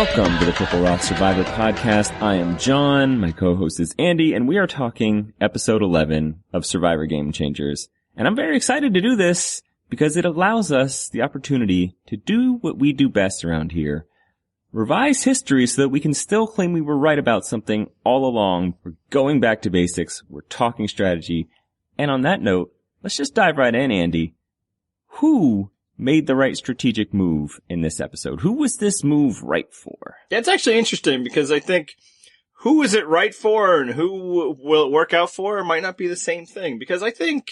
Welcome to the Triple Rock Survivor Podcast. I am John, my co-host is Andy, and we are talking episode 11 of Survivor Game Changers. And I'm very excited to do this because it allows us the opportunity to do what we do best around here. Revise history so that we can still claim we were right about something all along. We're going back to basics. We're talking strategy. And on that note, let's just dive right in, Andy. Who made the right strategic move in this episode? Who was this move right for? It's actually interesting because I think who is it right for and who will it work out for might not be the same thing. Because I think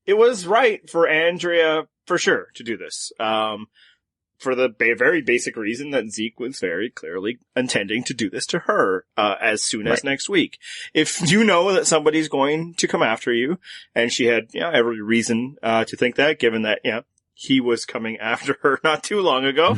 it was right for Andrea, for sure, to do this. For the very basic reason that Zeke was very clearly intending to do this to her as soon as next week. If you know that somebody's going to come after you, and she had every reason to think that, given that he was coming after her not too long ago.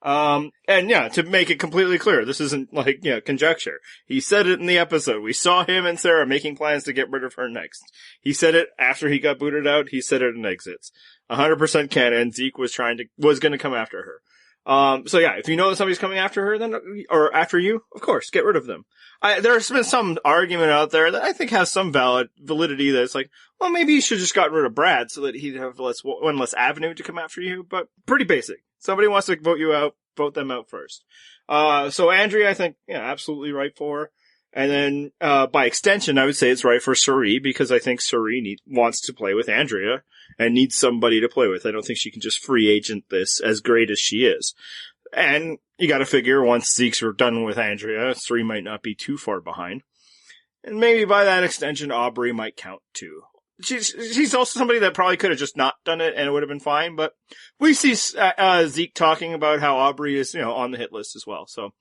To make it completely clear, this isn't like conjecture. He said it in the episode. We saw him and Sarah making plans to get rid of her next. He said it after he got booted out. He said it in Exits. 100% canon. Zeke was going to come after her. If you know that somebody's coming after her, then, or after you, of course, get rid of them. There's been some argument out there that I think has some validity that it's like, well, maybe you should just got rid of Brad so that he'd have one less avenue to come after you, but pretty basic. Somebody wants to vote you out, vote them out first. So Andrea, I think, absolutely right for her. And then, by extension, I would say it's right for Suri because I think Suri wants to play with Andrea and needs somebody to play with. I don't think she can just free agent this as great as she is. And you gotta figure once Zeke's done with Andrea, Suri might not be too far behind. And maybe by that extension, Aubrey might count too. She's also somebody that probably could have just not done it and it would have been fine, but we see, Zeke talking about how Aubrey is, on the hit list as well. So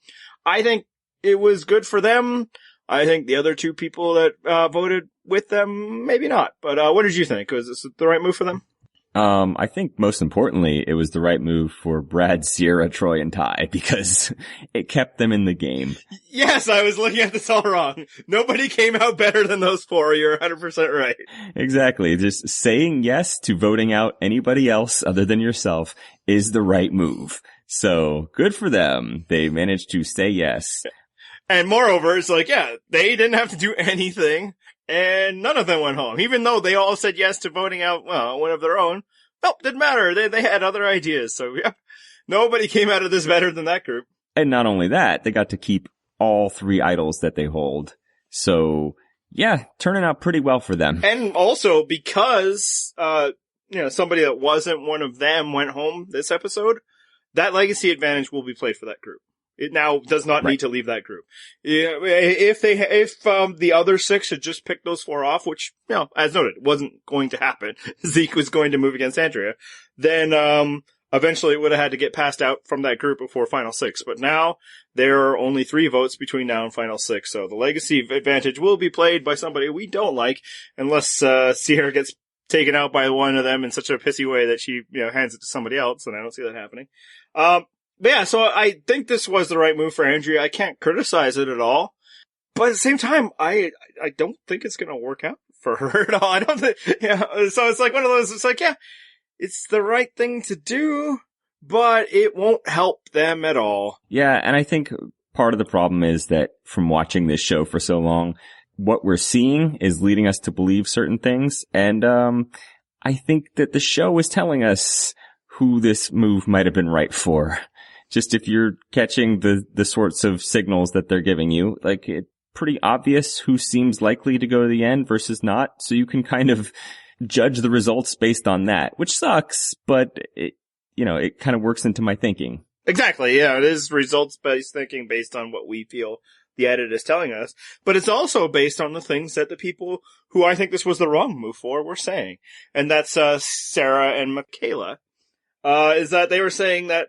I think it was good for them. I think the other two people that voted with them, maybe not. But what did you think? Was this the right move for them? I think most importantly, it was the right move for Brad, Sierra, Troy, and Ty because it kept them in the game. Yes, I was looking at this all wrong. Nobody came out better than those four. You're 100% right. Exactly. Just saying yes to voting out anybody else other than yourself is the right move. So good for them. They managed to say yes. And moreover, it's like, they didn't have to do anything, and none of them went home. Even though they all said yes to voting out, one of their own. Nope, didn't matter. They had other ideas. So, nobody came out of this better than that group. And not only that, they got to keep all three idols that they hold. So, turning out pretty well for them. And also, because, somebody that wasn't one of them went home this episode, that legacy advantage will be played for that group. It now does not need to leave that group. If the other six had just picked those four off, which, as noted, wasn't going to happen. Zeke was going to move against Andrea. Then, eventually it would have had to get passed out from that group before final six. But now there are only 3 votes between now and final six. So the legacy advantage will be played by somebody we don't like unless, Sierra gets taken out by one of them in such a pissy way that she, hands it to somebody else. And I don't see that happening. So I think this was the right move for Andrea. I can't criticize it at all. But at the same time, I don't think it's gonna work out for her at all. I don't think, so it's like one of those, it's like, it's the right thing to do, but it won't help them at all. Yeah, and I think part of the problem is that from watching this show for so long, what we're seeing is leading us to believe certain things. And, I think that the show is telling us who this move might have been right for. Just if you're catching the sorts of signals that they're giving you, like it's pretty obvious who seems likely to go to the end versus not. So you can kind of judge the results based on that, which sucks, but it kind of works into my thinking. Exactly. Yeah. It is results-based thinking based on what we feel the edit is telling us, but it's also based on the things that the people who I think this was the wrong move for were saying. And that's, Sarah and Michaela, is that they were saying that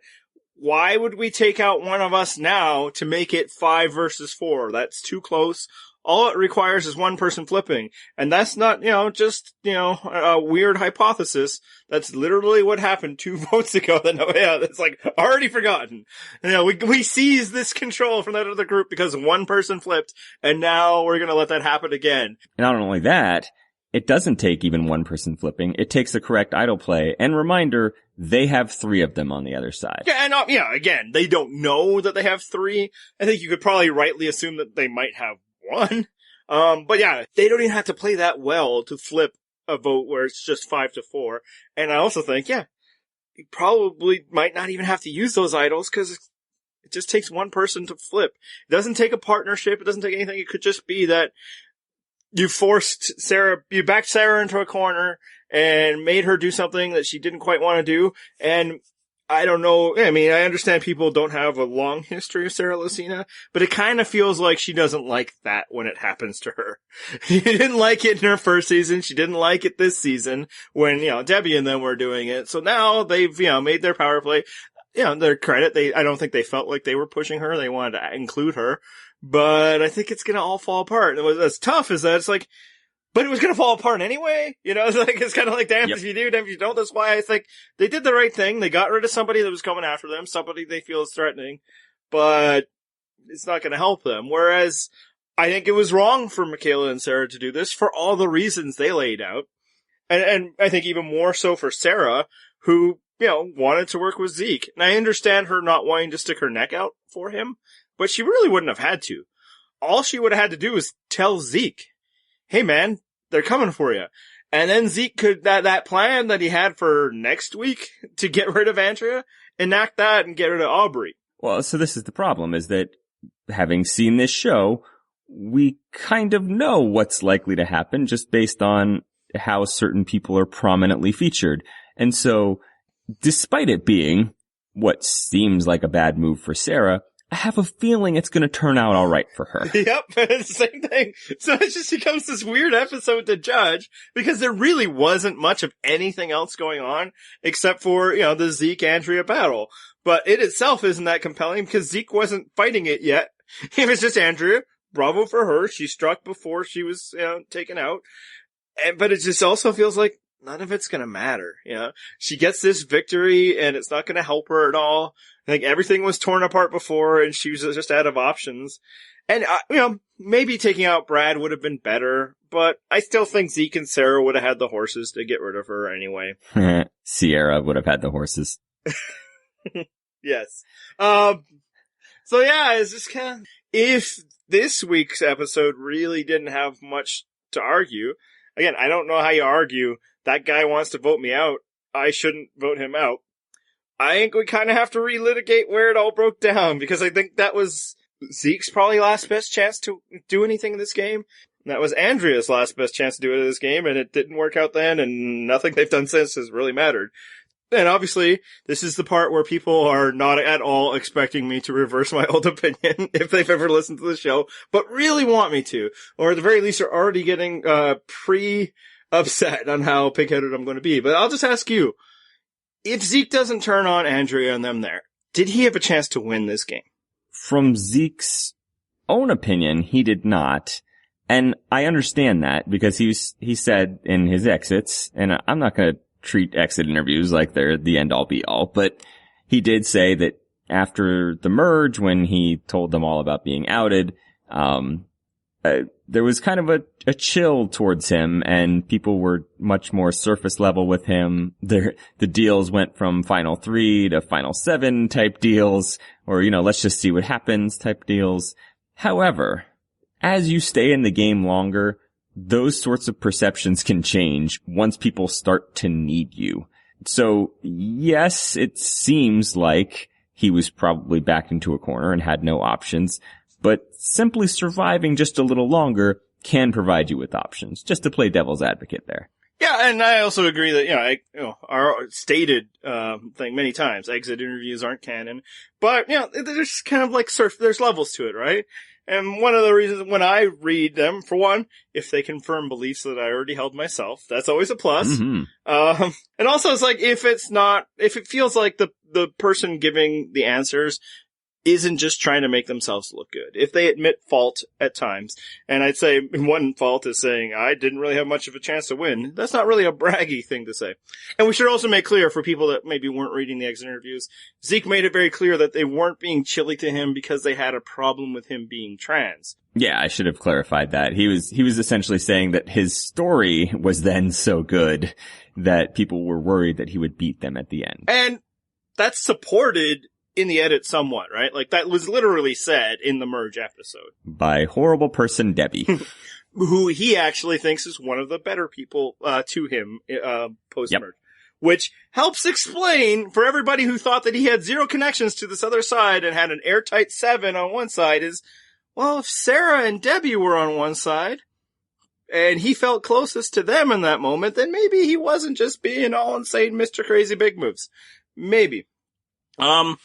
why would we take out one of us now to make it 5 versus 4? That's too close. All it requires is one person flipping. And that's not, just, a weird hypothesis. That's literally what happened 2 votes ago. That's like already forgotten. We seized this control from that other group because one person flipped and now we're going to let that happen again. And not only that, it doesn't take even one person flipping. It takes the correct idol play. And reminder, they have 3 of them on the other side. Yeah, and again, they don't know that they have 3. I think you could probably rightly assume that they might have 1. But yeah, they don't even have to play that well to flip a vote where it's just 5-4. And I also think, you probably might not even have to use those idols because it just takes one person to flip. It doesn't take a partnership. It doesn't take anything. It could just be that you backed Sarah into a corner and made her do something that she didn't quite want to do. And I don't know. I mean, I understand people don't have a long history of Sarah Lucina, but it kind of feels like she doesn't like that when it happens to her. She didn't like it in her first season. She didn't like it this season when, Debbie and them were doing it. So now they've, made their power play. Their credit, I don't think they felt like they were pushing her. They wanted to include her. But I think it's gonna all fall apart. And what's tough is that it's like, but it was gonna fall apart anyway. It's kind of like, damn if you do, damn if you don't. That's why I think they did the right thing. They got rid of somebody that was coming after them, somebody they feel is threatening, but it's not gonna help them. Whereas I think it was wrong for Michaela and Sarah to do this for all the reasons they laid out. And I think even more so for Sarah, who, wanted to work with Zeke. And I understand her not wanting to stick her neck out for him, but she really wouldn't have had to. All she would have had to do was tell Zeke, hey man, they're coming for you. And then Zeke could, that plan that he had for next week to get rid of Andrea, enact that and get rid of Aubrey. Well, so this is the problem, is that having seen this show, we kind of know what's likely to happen just based on how certain people are prominently featured. And so, despite it being what seems like a bad move for Sarah, I have a feeling it's going to turn out all right for her. Yep, it's the same thing. So it just becomes this weird episode to judge because there really wasn't much of anything else going on except for, the Zeke-Andrea battle. But it itself isn't that compelling because Zeke wasn't fighting it yet. It was just Andrea. Bravo for her. She struck before she was, taken out. But it just also feels like none of it's gonna matter, She gets this victory and it's not gonna help her at all. I think everything was torn apart before and she was just out of options. And, maybe taking out Brad would have been better, but I still think Zeke and Sarah would have had the horses to get rid of her anyway. Sierra would have had the horses. Yes. So yeah, it's just kind of, if this week's episode really didn't have much to argue, again, I don't know how you argue, that guy wants to vote me out, I shouldn't vote him out. I think we kind of have to relitigate where it all broke down, because I think that was Zeke's probably last best chance to do anything in this game. That was Andrea's last best chance to do it in this game, and it didn't work out then, and nothing they've done since has really mattered. And obviously, this is the part where people are not at all expecting me to reverse my old opinion, if they've ever listened to the show, but really want me to. Or at the very least are already getting pre-upset on how pig-headed I'm going to be. But I'll just ask you, if Zeke doesn't turn on Andrea and them there, did he have a chance to win this game? From Zeke's own opinion, he did not. And I understand that, because he said in his exits, and I'm not going to treat exit interviews like they're the end-all be-all, but he did say that after the merge, when he told them all about being outed, there was kind of a chill towards him, and people were much more surface level with him. The deals went from Final 3 to Final 7 type deals, or, let's just see what happens type deals. However, as you stay in the game longer, those sorts of perceptions can change once people start to need you. So, yes, it seems like he was probably backed into a corner and had no options, but simply surviving just a little longer can provide you with options, just to play devil's advocate there. Yeah, and I also agree that, our stated thing many times, exit interviews aren't canon, but, there's kind of like there's levels to it, right? And one of the reasons when I read them, for one, if they confirm beliefs that I already held myself, that's always a plus. Mm-hmm. And also it's like, if it feels like the person giving the answers isn't just trying to make themselves look good. If they admit fault at times, and I'd say one fault is saying, I didn't really have much of a chance to win, that's not really a braggy thing to say. And we should also make clear for people that maybe weren't reading the exit interviews, Zeke made it very clear that they weren't being chilly to him because they had a problem with him being trans. Yeah, I should have clarified that. He was essentially saying that his story was then so good that people were worried that he would beat them at the end. And that's supported in the edit somewhat, right? Like, that was literally said in the Merge episode. By horrible person Debbie. Who he actually thinks is one of the better people, to him, post-Merge. Yep. Which helps explain, for everybody who thought that he had zero connections to this other side and had an airtight 7 on one side is, well, if Sarah and Debbie were on one side, and he felt closest to them in that moment, then maybe he wasn't just being all insane Mr. Crazy Big Moves. Maybe. I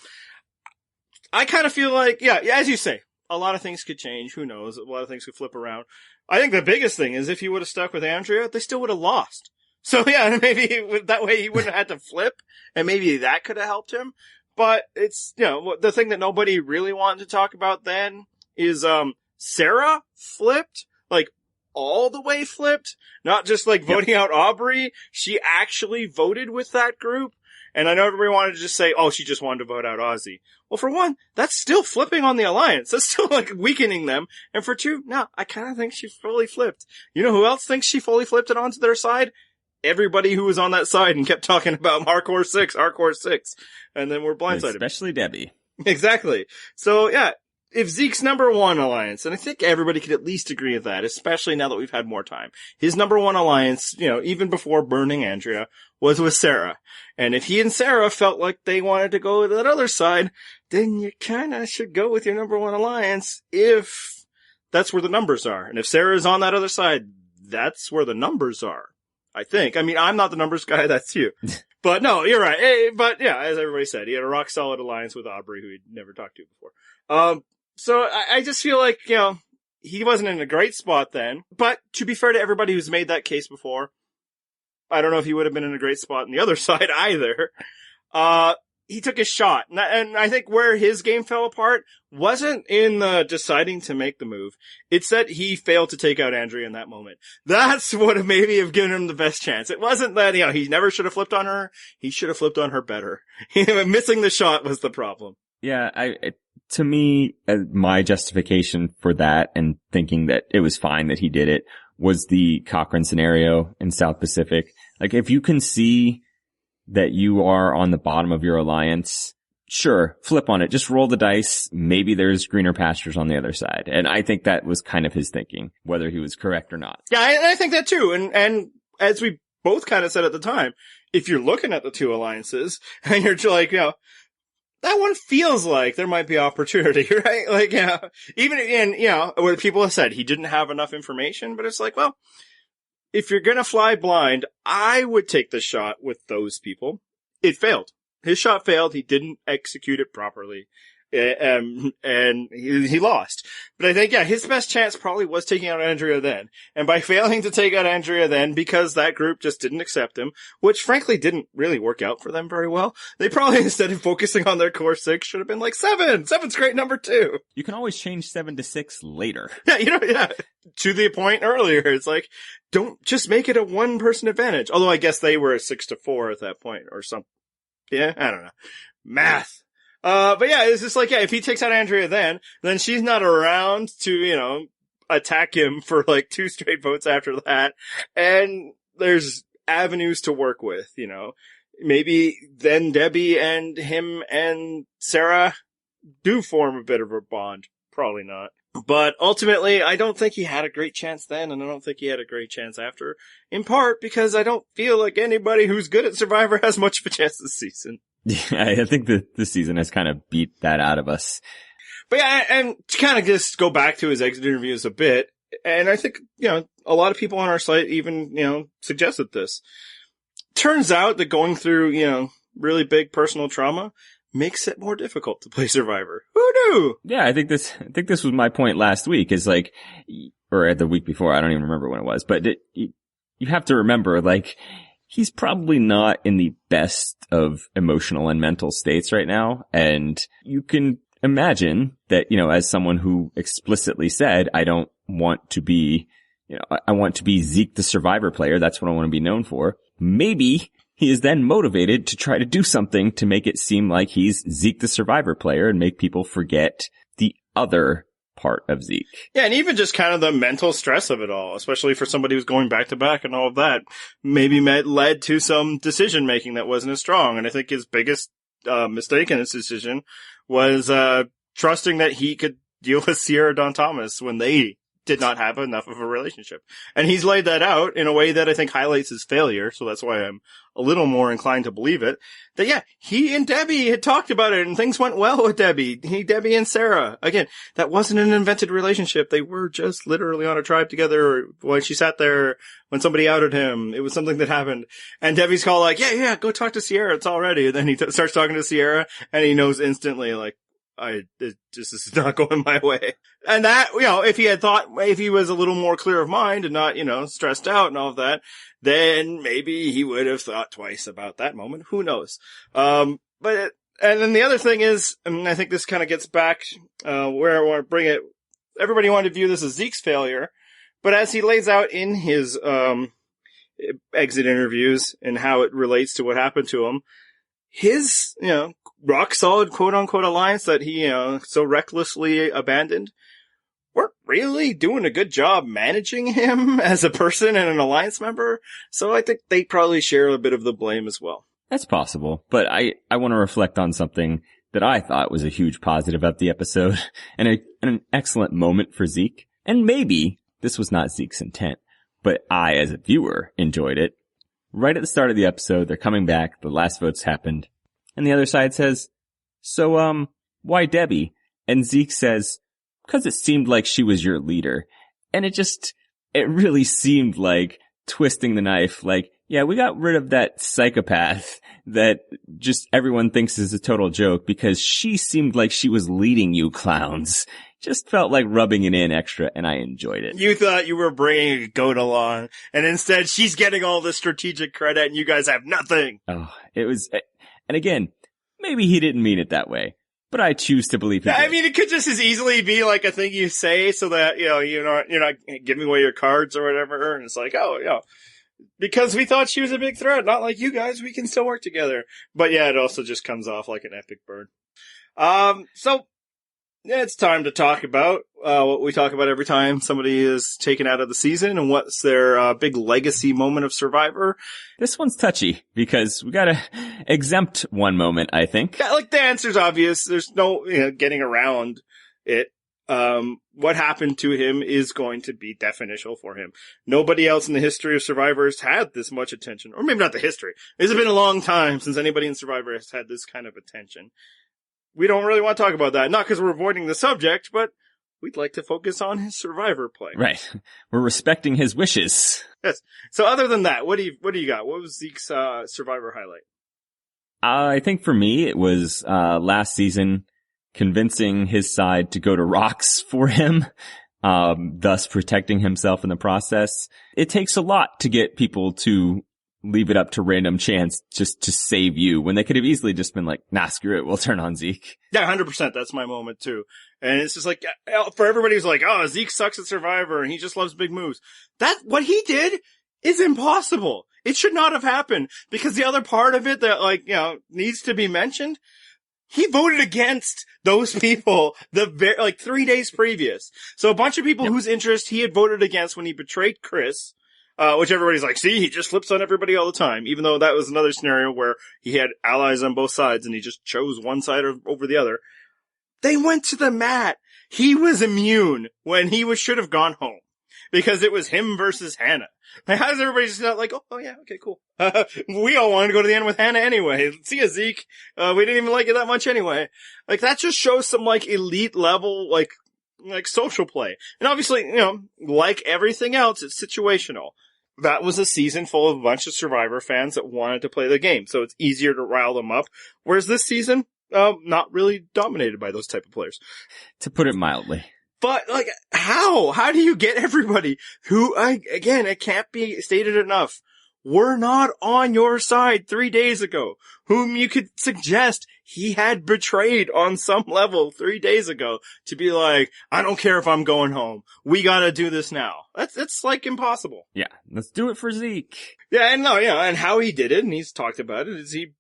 kind of feel like, yeah, as you say, a lot of things could change. Who knows? A lot of things could flip around. I think the biggest thing is if he would have stuck with Andrea, they still would have lost. So yeah, maybe that way he wouldn't have had to flip, and maybe that could have helped him. But it's, the thing that nobody really wanted to talk about then is, Sarah flipped, like, all the way flipped, not just like voting out Aubrey. She actually voted with that group. And I know everybody wanted to just say, oh, she just wanted to vote out Ozzy. Well, for one, that's still flipping on the alliance. That's still like weakening them. And for two, no, I kind of think she fully flipped. You know who else thinks she fully flipped it onto their side? Everybody who was on that side and kept talking about Hardcore 6. And then we're blindsided. Especially Debbie. Exactly. So yeah, if Zeke's number one alliance, and I think everybody could at least agree with that, especially now that we've had more time, his number one alliance, even before burning Andrea, was with Sarah. And if he and Sarah felt like they wanted to go to that other side, then you kind of should go with your number one alliance if that's where the numbers are. And if Sarah's on that other side, that's where the numbers are, I think. I mean, I'm not the numbers guy, that's you. But no, you're right. Hey, but yeah, as everybody said, he had a rock solid alliance with Aubrey, who he'd never talked to before. So I just feel like, he wasn't in a great spot then. But to be fair to everybody who's made that case before, I don't know if he would have been in a great spot on the other side either. He took his shot. And I think where his game fell apart wasn't in the deciding to make the move. It's that he failed to take out Andrea in that moment. That's what maybe have given him the best chance. It wasn't that, he never should have flipped on her. He should have flipped on her better. Missing the shot was the problem. Yeah, to me, my justification for that and thinking that it was fine that he did it was the Cochrane scenario in South Pacific. Like, if you can see that you are on the bottom of your alliance, sure, flip on it. Just roll the dice. Maybe there's greener pastures on the other side. And I think that was kind of his thinking, whether he was correct or not. Yeah, I think that too. And as we both kind of said at the time, if you're looking at the two alliances and you're like, that one feels like there might be opportunity, right? Like, even in, what people have said, he didn't have enough information, but it's like, well, if you're gonna fly blind, I would take the shot with those people. It failed. His shot failed. He didn't execute it properly. And he lost. But I think, his best chance probably was taking out Andrea then. And by failing to take out Andrea then, because that group just didn't accept him, which frankly didn't really work out for them very well, they probably, instead of focusing on their core 6, should have been like 7. 7's great number 2. You can always change 7 to 6 later. Yeah. To the point earlier, it's like, don't just make it a one-person advantage. Although I guess they were a 6-4 at that point or something. Yeah, I don't know. Math. But yeah, it's just like, if he takes out Andrea then she's not around to, attack him for like 2 straight votes after that. And there's avenues to work with, Maybe then Debbie and him and Sarah do form a bit of a bond. Probably not. But ultimately, I don't think he had a great chance then, and I don't think he had a great chance after. In part because I don't feel like anybody who's good at Survivor has much of a chance this season. Yeah, I think this season has kind of beat that out of us. But yeah, and to kind of just go back to his exit interviews a bit, and I think, a lot of people on our site even, suggested this. Turns out that going through, really big personal trauma makes it more difficult to play Survivor. Who knew? Yeah, I think this was my point last week, is like, or the week before, I don't even remember when it was, but you have to remember, like, he's probably not in the best of emotional and mental states right now. And you can imagine that, as someone who explicitly said, I don't want to be, I want to be Zeke the Survivor player. That's what I want to be known for. Maybe he is then motivated to try to do something to make it seem like he's Zeke the Survivor player and make people forget the other part of Zeke. Yeah, and even just kind of the mental stress of it all, especially for somebody who's going back to back and all of that, maybe led to some decision making that wasn't as strong. And I think his biggest mistake in his decision was trusting that he could deal with Sierra Dawn Thomas when they did not have enough of a relationship. And he's laid that out in a way that I think highlights his failure, so that's why I'm a little more inclined to believe it. That yeah, he and Debbie had talked about it and things went well with Debbie. Debbie and Sarah. Again, that wasn't an invented relationship. They were just literally on a tribe together when she sat there when somebody outed him. It was something that happened. And Debbie's called like, yeah, go talk to Sierra. It's all ready. And then he starts talking to Sierra and he knows instantly like, this is not going my way. And that, if he was a little more clear of mind and not, stressed out and all of that, then maybe he would have thought twice about that moment. Who knows? And then the other thing is, and I think this kind of gets back, where I want to bring it. Everybody wanted to view this as Zeke's failure, but as he lays out in his, exit interviews and how it relates to what happened to him, his, rock solid quote unquote alliance that he, so recklessly abandoned weren't really doing a good job managing him as a person and an alliance member. So I think they probably share a bit of the blame as well. That's possible, but I want to reflect on something that I thought was a huge positive of the episode and an excellent moment for Zeke. And maybe this was not Zeke's intent, but I, as a viewer, enjoyed it. Right at the start of the episode, they're coming back, the last votes happened, and the other side says, so, why Debbie? And Zeke says, 'cause it seemed like she was your leader. And it really seemed like twisting the knife, like, yeah, we got rid of that psychopath that just everyone thinks is a total joke because she seemed like she was leading you clowns. Just felt like rubbing it in extra, and I enjoyed it. You thought you were bringing a goat along, and instead she's getting all the strategic credit, and you guys have nothing. Oh, it was, and again, maybe he didn't mean it that way, but I choose to believe he did. I mean, it could just as easily be like a thing you say so that, you're not giving away your cards or whatever, and it's like, because we thought she was a big threat, not like you guys, we can still work together. But yeah, it also just comes off like an epic burn. So, yeah, it's time to talk about what we talk about every time somebody is taken out of the season and what's their big legacy moment of Survivor. This one's touchy because we gotta exempt one moment, I think. Yeah, like the answer's obvious. There's no getting around it. What happened to him is going to be definitional for him. Nobody else in the history of Survivor has had this much attention. Or maybe not the history. It's been a long time since anybody in Survivor has had this kind of attention. We don't really want to talk about that. Not because we're avoiding the subject, but we'd like to focus on his Survivor play. Right. We're respecting his wishes. Yes. So other than that, what do you got? What was Zeke's Survivor highlight? I think for me, it was last season convincing his side to go to rocks for him, thus protecting himself in the process. It takes a lot to get people to leave it up to random chance just to save you when they could have easily just been like, nah, screw it, we'll turn on Zeke. Yeah, 100%. That's my moment too. And it's just like, for everybody who's like, oh, Zeke sucks at Survivor and he just loves big moves. What he did is impossible. It should not have happened because the other part of it that needs to be mentioned, he voted against those people 3 days previous. So a bunch of people whose interest he had voted against when he betrayed Chris, which everybody's like, see, he just flips on everybody all the time, even though that was another scenario where he had allies on both sides and he just chose one side over the other. They went to the mat. He was immune when he should have gone home because it was him versus Hannah. Like, how does everybody just not like, oh yeah, okay, cool. We all wanted to go to the end with Hannah anyway. See ya, Zeke. We didn't even like it that much anyway. Like, that just shows some elite level, like social play. And obviously, like everything else, it's situational. That was a season full of a bunch of Survivor fans that wanted to play the game, so it's easier to rile them up. Whereas this season, not really dominated by those type of players. To put it mildly. But, how? How do you get everybody who, again, it can't be stated enough, were not on your side 3 days ago, whom you could suggest he had betrayed on some level 3 days ago, to be like, I don't care if I'm going home. We gotta do this now. It's like impossible. Yeah, let's do it for Zeke. Yeah, and no, yeah, and how he did it, and he's talked about it, is he,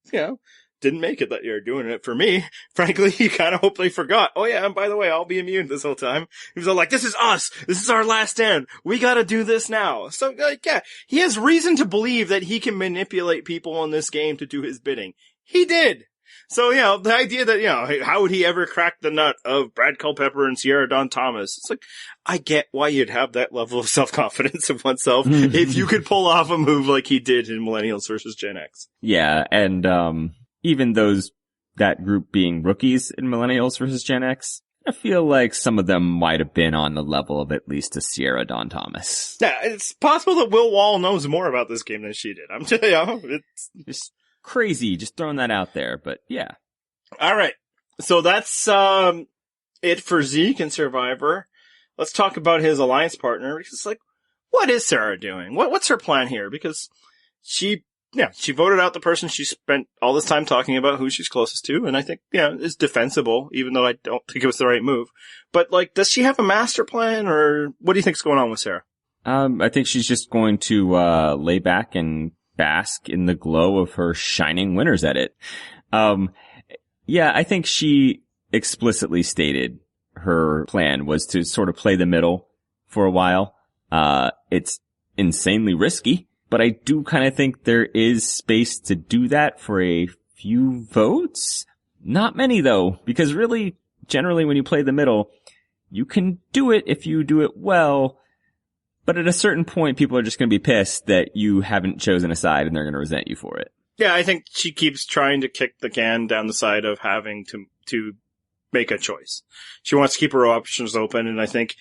didn't make it that year doing it for me. Frankly, he kind of hopefully forgot. Oh yeah, and by the way, I'll be immune this whole time. He was all like, this is us. This is our last stand. We gotta do this now. So, like, yeah, he has reason to believe that he can manipulate people in this game to do his bidding. He did. So, the idea that, how would he ever crack the nut of Brad Culpepper and Sierra Dawn Thomas? It's like, I get why you'd have that level of self-confidence of oneself if you could pull off a move like he did in Millennials versus Gen X. Yeah, and, even that group being rookies in Millennials versus Gen X, I feel like some of them might have been on the level of at least a Sierra Dawn Thomas. Yeah, it's possible that Will Wall knows more about this game than she did. I'm telling you, it's just crazy, just throwing that out there, but yeah. Alright, so that's, it for Zeke and Survivor. Let's talk about his alliance partner, because like, what is Sarah doing? What's her plan here? Because she voted out the person she spent all this time talking about who she's closest to, and I think, is defensible, even though I don't think it was the right move. But, like, does she have a master plan, or what do you think's going on with Sarah? I think she's just going to, lay back and bask in the glow of her shining winner's edit. I think she explicitly stated her plan was to sort of play the middle for a while. It's insanely risky. But I do kind of think there is space to do that for a few votes. Not many though, because really, generally when you play the middle, you can do it if you do it well. But at a certain point, people are just going to be pissed that you haven't chosen a side and they're going to resent you for it. Yeah, I think she keeps trying to kick the can down the side of having to make a choice. She wants to keep her options open, and I think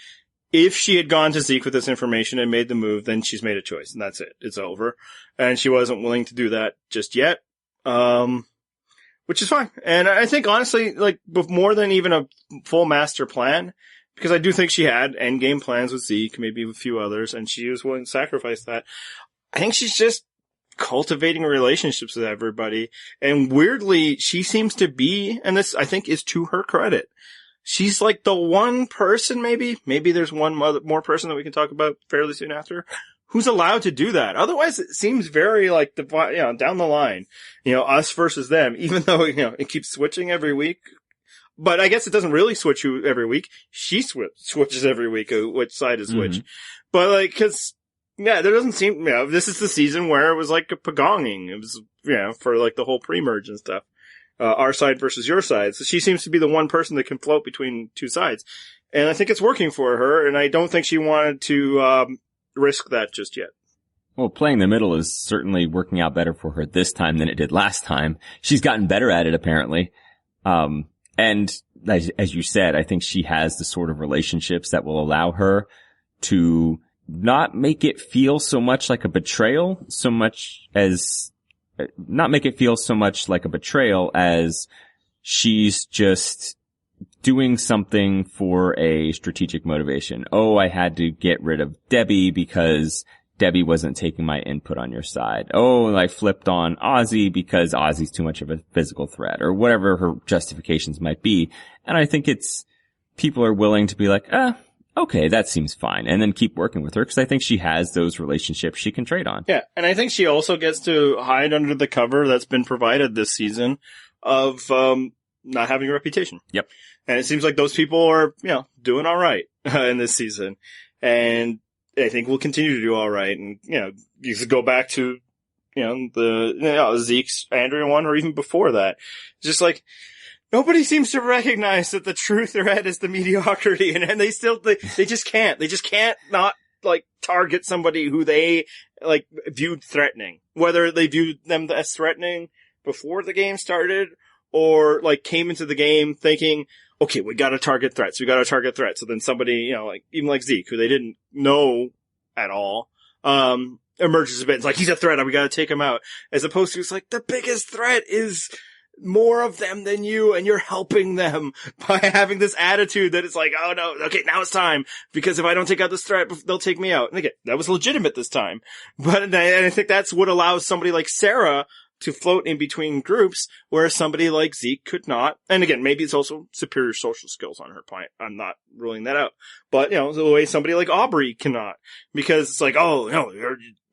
if she had gone to Zeke with this information and made the move, then she's made a choice, and that's it. It's over. And she wasn't willing to do that just yet, which is fine. And I think, honestly, like, with more than even a full master plan, because I do think she had endgame plans with Zeke, maybe with a few others, and she was willing to sacrifice that. I think she's just cultivating relationships with everybody. And weirdly, she seems to be, and this, I think, is to her credit, she's like the one person, maybe there's one more person that we can talk about fairly soon after, who's allowed to do that. Otherwise, it seems very like down the line, us versus them, even though, it keeps switching every week. But I guess it doesn't really switch you every week. She switches every week, which side is which. But like, cause, there doesn't seem, this is the season where it was like a pagonging. It was, for like the whole pre-merge and stuff. Our side versus your side. So she seems to be the one person that can float between two sides. And I think it's working for her, and I don't think she wanted to risk that just yet. Well, playing the middle is certainly working out better for her this time than it did last time. She's gotten better at it, apparently. And as you said, I think she has the sort of relationships that will allow her to not make it feel so much like a betrayal, not make it feel so much like a betrayal as she's just doing something for a strategic motivation. Oh, I had to get rid of Debbie because Debbie wasn't taking my input on your side. Oh, I flipped on Ozzy because Ozzy's too much of a physical threat, or whatever her justifications might be. And I think people are willing to be like, okay, that seems fine, and then keep working with her, because I think she has those relationships she can trade on. Yeah, and I think she also gets to hide under the cover that's been provided this season of not having a reputation. Yep. And it seems like those people are, doing all right in this season. And I think we'll continue to do all right. And, you could go back to, the Zeke's Andrea one, or even before that. Just like, nobody seems to recognize that the true threat is the mediocrity, and they just can't. They just can't not, like, target somebody who they, like, viewed threatening. Whether they viewed them as threatening before the game started, or, like, came into the game thinking, okay, we gotta target threats. So then somebody, like, even like Zeke, who they didn't know at all, emerges a bit. It's like, he's a threat, we gotta take him out. As opposed to, it's like, the biggest threat is more of them than you, and you're helping them by having this attitude that it's like, oh no, okay, now it's time, because if I don't take out this threat, they'll take me out. And again, that was legitimate this time. But I think that's what allows somebody like Sarah to float in between groups, where somebody like Zeke could not. And again, maybe it's also superior social skills on her part. I'm not ruling that out. But, the way somebody like Aubrey cannot. Because it's like, oh, no,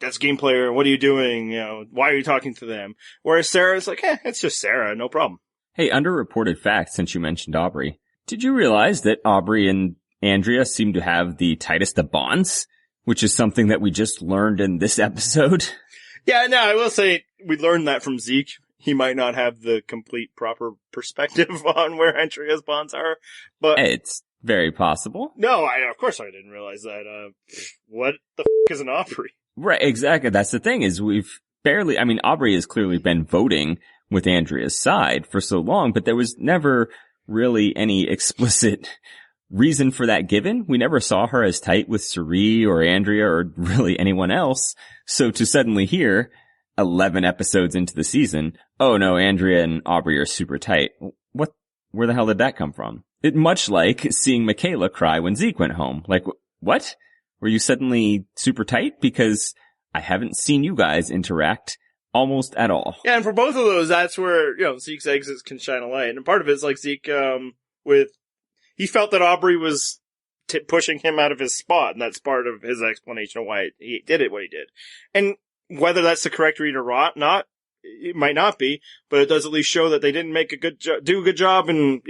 that's game player. What are you doing? Why are you talking to them? Whereas Sarah's like, it's just Sarah. No problem. Hey, underreported fact, since you mentioned Aubrey. Did you realize that Aubrey and Andrea seem to have the tightest of bonds? Which is something that we just learned in this episode. Yeah, no, I will say we learned that from Zeke. He might not have the complete proper perspective on where Andrea's bonds are, but it's very possible. No, of course I didn't realize that. What the is an Aubrey? Right, exactly. That's the thing is Aubrey has clearly been voting with Andrea's side for so long, but there was never really any explicit reason for that given. We never saw her as tight with Cirie or Andrea or really anyone else. So to suddenly hear 11 episodes into the season, oh no, Andrea and Aubrey are super tight. Where the hell did that come from? It much like seeing Michaela cry when Zeke went home. Like, what? Were you suddenly super tight? Because I haven't seen you guys interact almost at all. Yeah, and for both of those, that's where, Zeke's exits can shine a light. And part of it is like Zeke, he felt that Aubrey was pushing him out of his spot, and that's part of his explanation of why he did what he did. And whether that's the correct read or not, it might not be, but it does at least show that they didn't do a good job in,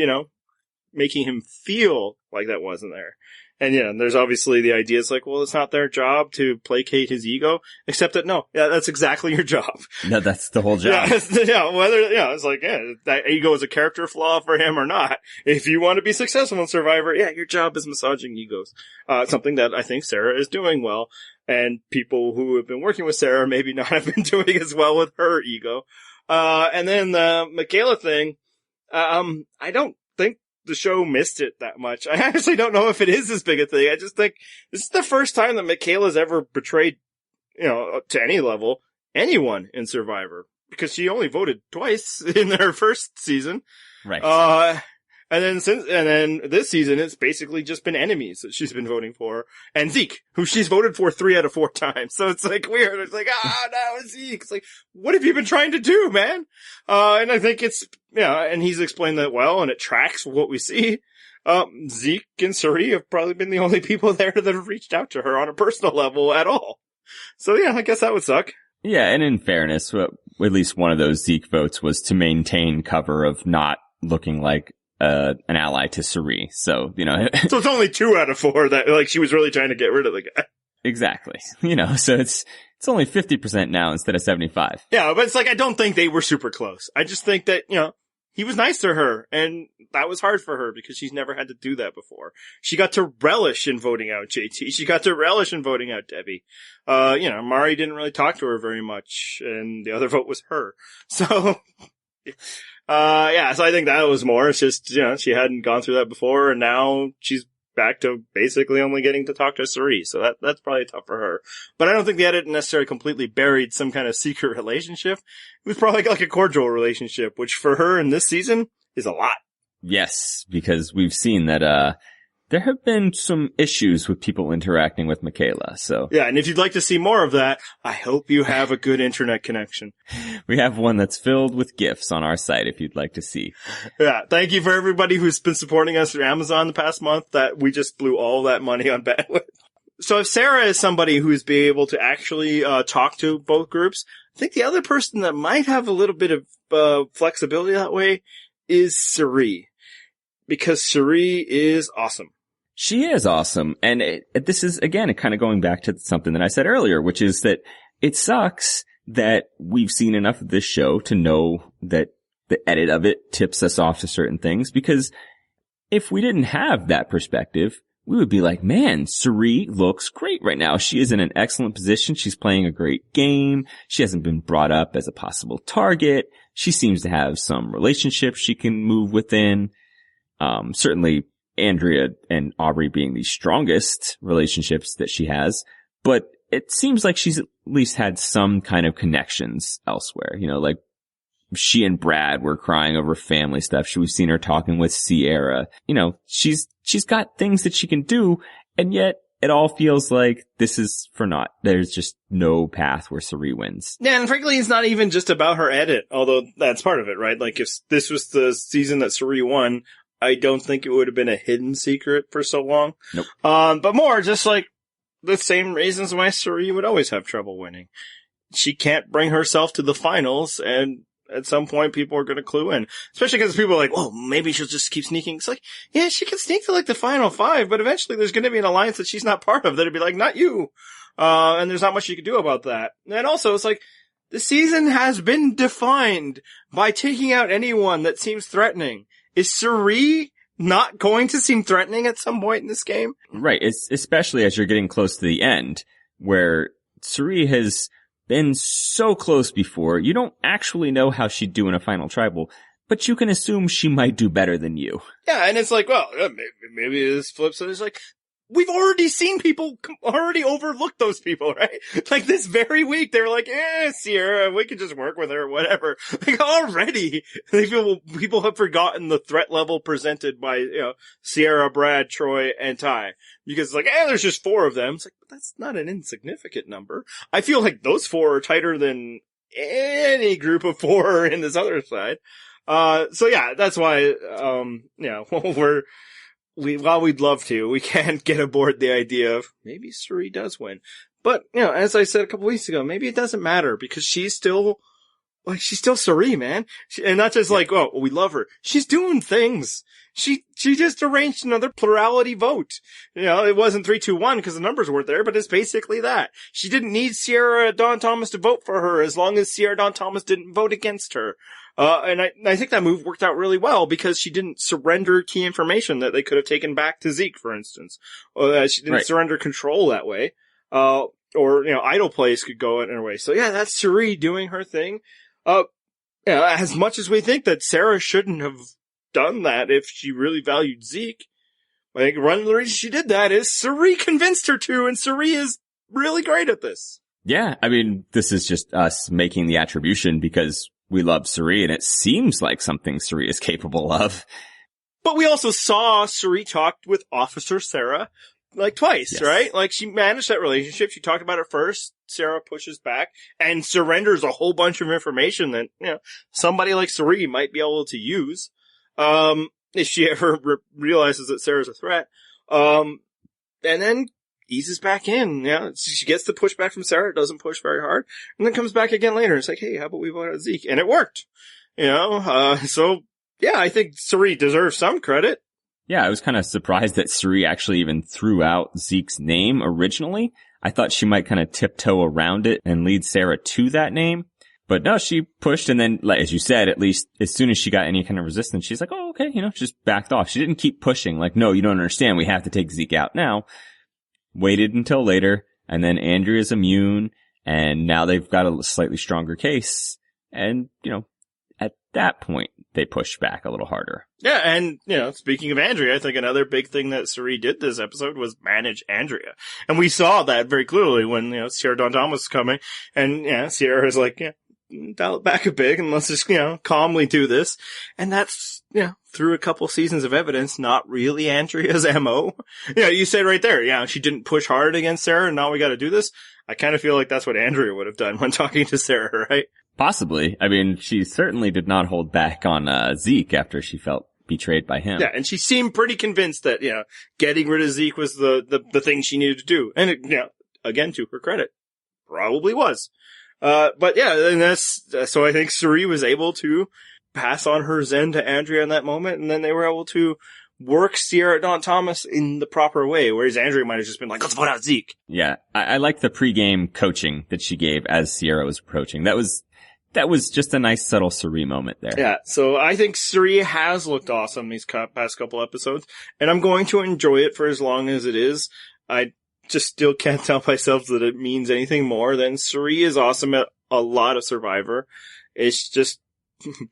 making him feel like that wasn't there. And there's obviously the idea, it's like, well, it's not their job to placate his ego, except that that's exactly your job. No, that's the whole job. It's like, that ego is a character flaw for him or not. If you want to be successful in Survivor, your job is massaging egos. Something that I think Sarah is doing well. And people who have been working with Sarah maybe not have been doing as well with her ego. And then the Michaela thing, I don't think the show missed it that much. I actually don't know if it is as big a thing. I just think this is the first time that Michaela's ever betrayed, to any level, anyone in Survivor. Because she only voted twice in her first season. Right. And then this season, it's basically just been enemies that she's been voting for. And Zeke, who she's voted for 3 out of 4 times. So it's like weird. It's like, no, it's Zeke. It's like, what have you been trying to do, man? And I think it's, and he's explained that well, and it tracks what we see. Zeke and Cirie have probably been the only people there that have reached out to her on a personal level at all. So I guess that would suck. Yeah, and in fairness, at least one of those Zeke votes was to maintain cover of not looking like an ally to Cirie. So, So it's only 2 out of 4 that, she was really trying to get rid of the guy. Exactly. So it's only 50% now instead of 75. Yeah, but it's like, I don't think they were super close. I just think that, he was nice to her, and that was hard for her because she's never had to do that before. She got to relish in voting out JT. She got to relish in voting out Debbie. Mari didn't really talk to her very much, and the other vote was her. So, so I think that was more. It's just, she hadn't gone through that before, and now she's back to basically only getting to talk to Cirie. So that's probably tough for her. But I don't think the edit necessarily completely buried some kind of secret relationship. It was probably like a cordial relationship, which for her in this season is a lot. Yes, because we've seen that, there have been some issues with people interacting with Michaela, so. Yeah, and if you'd like to see more of that, I hope you have a good internet connection. We have one that's filled with GIFs on our site if you'd like to see. Yeah, thank you for everybody who's been supporting us through Amazon the past month, that we just blew all that money on bandwidth. So if Sarah is somebody who's be able to actually talk to both groups, I think the other person that might have a little bit of flexibility that way is Cirie. Because Cirie is awesome. She is awesome. And this is, again, kind of going back to something that I said earlier, which is that it sucks that we've seen enough of this show to know that the edit of it tips us off to certain things. Because if we didn't have that perspective, we would be like, man, Cirie looks great right now. She is in an excellent position. She's playing a great game. She hasn't been brought up as a possible target. She seems to have some relationships she can move within. Certainly Andrea and Aubrey being the strongest relationships that she has, but it seems like she's at least had some kind of connections elsewhere, she and Brad were crying over family stuff. We've seen her talking with Sierra. You know, she's got things that she can do, and yet it all feels like this is for naught. There's just no path where Cirie wins. Yeah, and frankly, it's not even just about her edit, although that's part of it, right? Like, if this was the season that Cirie won, I don't think it would have been a hidden secret for so long. Nope. But more just like the same reasons why Cirie would always have trouble winning. She can't bring herself to the finals, and at some point people are going to clue in. Especially because people are like, well, maybe she'll just keep sneaking. It's like, yeah, she can sneak to like the final 5, but eventually there's going to be an alliance that she's not part of that'd be like, not you. And there's not much you can do about that. And also, it's like, the season has been defined by taking out anyone that seems threatening. Is Cirie not going to seem threatening at some point in this game? Right. It's especially as you're getting close to the end, where Cirie has been so close before. You don't actually know how she'd do in a final tribal, but you can assume she might do better than you. Yeah, and it's like, well, maybe this flips it. It's like, we've already seen people already overlook those people, right? Like this very week, they were like, Sierra, we could just work with her, whatever. Like already, people have forgotten the threat level presented by, you know, Sierra, Brad, Troy, and Ty. Because it's like, there's just 4 of them. It's like, but that's not an insignificant number. I feel like those 4 are tighter than any group of 4 in this other side. So yeah, that's why, while we'd love to, we can't get aboard the idea of maybe Cirie does win. But, you know, as I said a couple weeks ago, maybe it doesn't matter because she's still Cirie, man. And not just like, oh, we love her. She's doing things. She just arranged another plurality vote. You know, it wasn't 3-2-1 because the numbers weren't there, but it's basically that. She didn't need Sierra Dawn Thomas to vote for her as long as Sierra Dawn Thomas didn't vote against her. And I think that move worked out really well because she didn't surrender key information that they could have taken back to Zeke, for instance. She didn't surrender control that way. Or, you know, idle plays could go in her way. So yeah, that's Cirie doing her thing. As much as we think that Sarah shouldn't have done that if she really valued Zeke, I think one of the reasons she did that is Cirie convinced her to, and Cirie is really great at this. Yeah, I mean, this is just us making the attribution because we love Cirie, and it seems like something Cirie is capable of. But we also saw Cirie talk with Officer Sarah like twice, yes. Right? Like she managed that relationship. She talked about it first. Sarah pushes back and surrenders a whole bunch of information that, you know, somebody like Cirie might be able to use. If she ever realizes that Sarah's a threat. And then eases back in. Yeah. She gets the pushback from Sarah. Doesn't push very hard. And then comes back again later. It's like, hey, how about we vote out Zeke? And it worked. You know, so yeah, I think Cirie deserves some credit. Yeah, I was kind of surprised that Cirie actually even threw out Zeke's name originally. I thought she might kind of tiptoe around it and lead Sarah to that name. But no, she pushed, and then, like, as you said, at least as soon as she got any kind of resistance, she's like, oh, okay, you know, just backed off. She didn't keep pushing, like, no, you don't understand, we have to take Zeke out now. Waited until later, and then Andrea's immune, and now they've got a slightly stronger case. And, you know, at that point, they pushed back a little harder. Yeah, and, you know, speaking of Andrea, I think another big thing that Cirie did this episode was manage Andrea. And we saw that very clearly when, you know, Sierra Dawn Thomas was coming, and, yeah, Sierra's like, yeah, dial it back a bit and let's just, you know, calmly do this. And that's, you know, through a couple seasons of evidence, not really Andrea's MO. Yeah, you said right there, yeah, she didn't push hard against Sarah and now we gotta do this. I kind of feel like that's what Andrea would have done when talking to Sarah, right? Possibly. I mean, she certainly did not hold back on Zeke after she felt betrayed by him. Yeah, and she seemed pretty convinced that, you know, getting rid of Zeke was the thing she needed to do. And, you know, again, to her credit, probably was. But yeah, and so I think Cirie was able to pass on her zen to Andrea in that moment, and then they were able to work Sierra Dawn Thomas in the proper way, whereas Andrea might have just been like, let's vote out Zeke. Yeah, I like the pregame coaching that she gave as Sierra was approaching. That was just a nice subtle Cirie moment there. Yeah, so I think Cirie has looked awesome these past couple episodes, and I'm going to enjoy it for as long as it is. I just still can't tell myself that it means anything more than Cirie is awesome at a lot of Survivor. It's just,